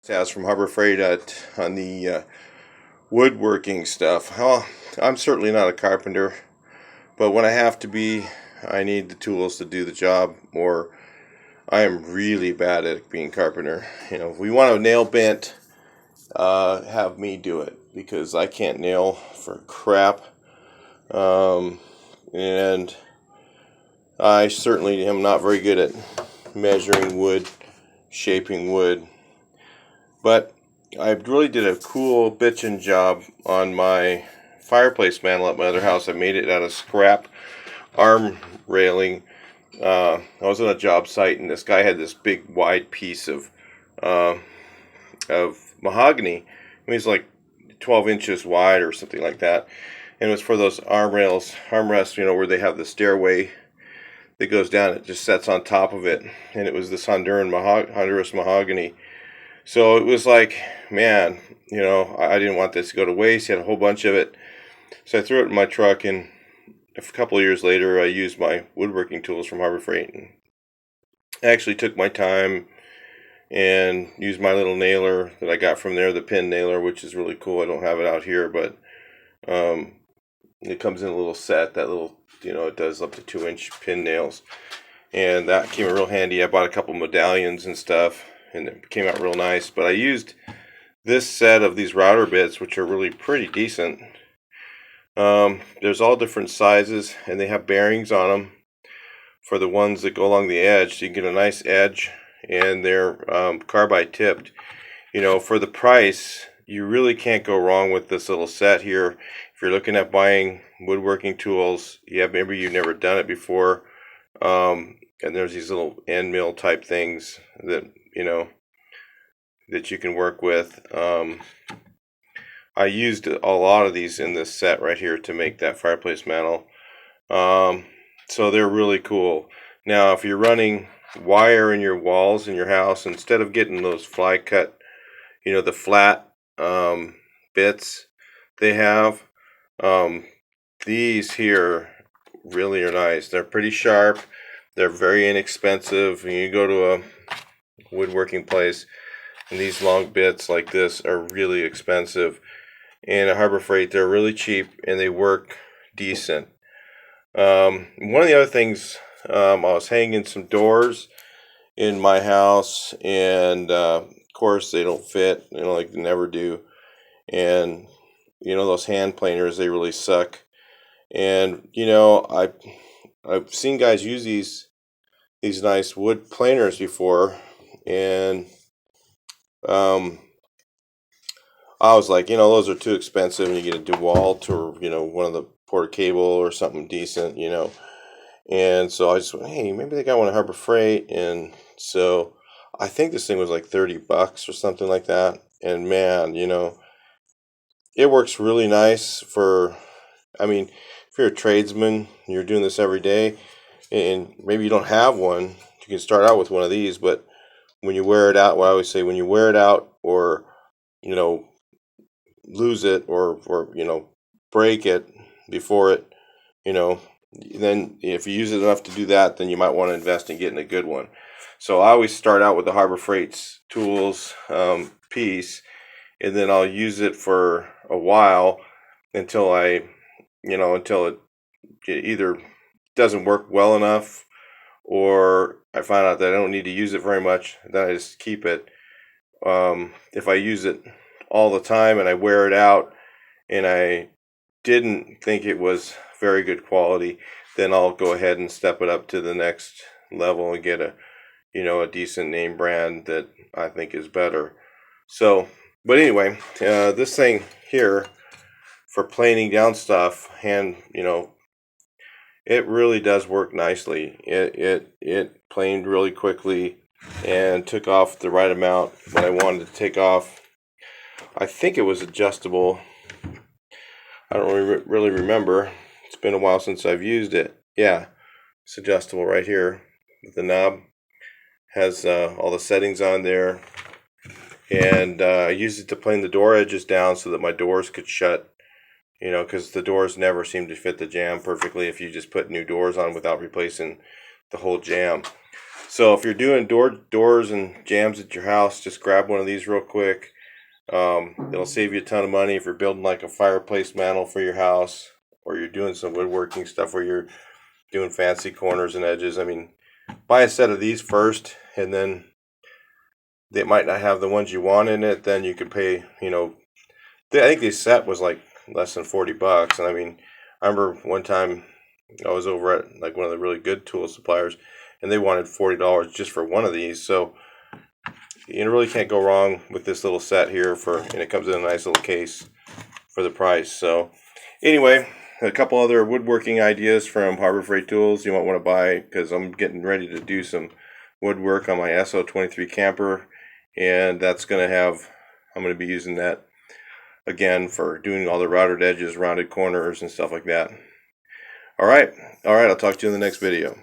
As from Harbor Freight on the woodworking stuff. Well, I'm certainly not a carpenter, but when I have to be, I need the tools to do the job, or I am really bad at being carpenter. If we want a nail bent, have me do it because I can't nail for crap. And I certainly am not very good at measuring wood, shaping wood. But I really did a cool bitchin' job on my fireplace mantle at my other house. I made it out of scrap arm railing. I was on a job site, and this guy had this big wide piece uh, of mahogany. It was like 12 inches wide or something like that. And it was for those armrests, where they have the stairway that goes down. It just sets on top of it. And it was this Honduras mahogany. So it was like, man, I didn't want this to go to waste. He had a whole bunch of it. So I threw it in my truck, and a couple of years later, I used my woodworking tools from Harbor Freight. And I actually took my time and used my little nailer that I got from there, the pin nailer, which is really cool. I don't have it out here, but it comes in a little set, that little, it does up to 2-inch pin nails. And that came in real handy. I bought a couple medallions and stuff, and it came out real nice. But I used this set of these router bits, which are really pretty decent. There's all different sizes, and they have bearings on them for the ones that go along the edge, so you can get a nice edge, and they're carbide tipped. For the price, you really can't go wrong with this little set here. If you're looking at buying woodworking tools, maybe you've never done it before, and there's these little end mill type things that that you can work with. I used a lot of these in this set right here to make that fireplace mantle. So they're really cool. Now, if you're running wire in your walls in your house, instead of getting those fly cut, the flat bits they have, these here really are nice. They're pretty sharp. They're very inexpensive. When you go to a woodworking place, and these long bits like this are really expensive. And at Harbor Freight, they're really cheap and they work decent. One of the other things, I was hanging some doors in my house, and of course they don't fit, like they never do. And those hand planers, they really suck. And I've seen guys use these nice wood planers before, and I was like, those are too expensive, and you get a DeWalt or one of the Porter Cable or something decent, And so I just went, hey, maybe they got one at Harbor Freight, and so I think this thing was like $30 or something like that. And man, it works really nice for, if you're a tradesman, you're doing this every day, and maybe you don't have one, you can start out with one of these, but when you wear it out, what I always say, when you wear it out or, lose it or break it before it, then if you use it enough to do that, then you might want to invest in getting a good one. So I always start out with the Harbor Freight's tools piece, and then I'll use it for a while until until it either doesn't work well enough, or I find out that I don't need to use it very much, then I just keep it. If I use it all the time and I wear it out and I didn't think it was very good quality, then I'll go ahead and step it up to the next level and get a decent name brand that I think is better. So, but anyway, this thing here for planing down stuff, it really does work nicely. It planed really quickly and took off the right amount that I wanted to take off. I think it was adjustable. I don't really remember. It's been a while since I've used it. Yeah, it's adjustable right here. The knob has all the settings on there. And I used it to plane the door edges down so that my doors could shut. Because the doors never seem to fit the jamb perfectly if you just put new doors on without replacing the whole jamb. So if you're doing doors and jambs at your house, just grab one of these real quick. It'll save you a ton of money if you're building like a fireplace mantle for your house, or you're doing some woodworking stuff where you're doing fancy corners and edges. I mean, buy a set of these first, and then they might not have the ones you want in it. Then you could pay, I think the set was like less than $40. And I mean, I remember one time I was over at like one of the really good tool suppliers, and they wanted $40 just for one of these. So you really can't go wrong with this little set here and it comes in a nice little case for the price. So anyway, a couple other woodworking ideas from Harbor Freight Tools you might want to buy, because I'm getting ready to do some woodwork on my SO23 camper, and I'm going to be using that again for doing all the routed edges, rounded corners, and stuff like that. All right, I'll talk to you in the next video.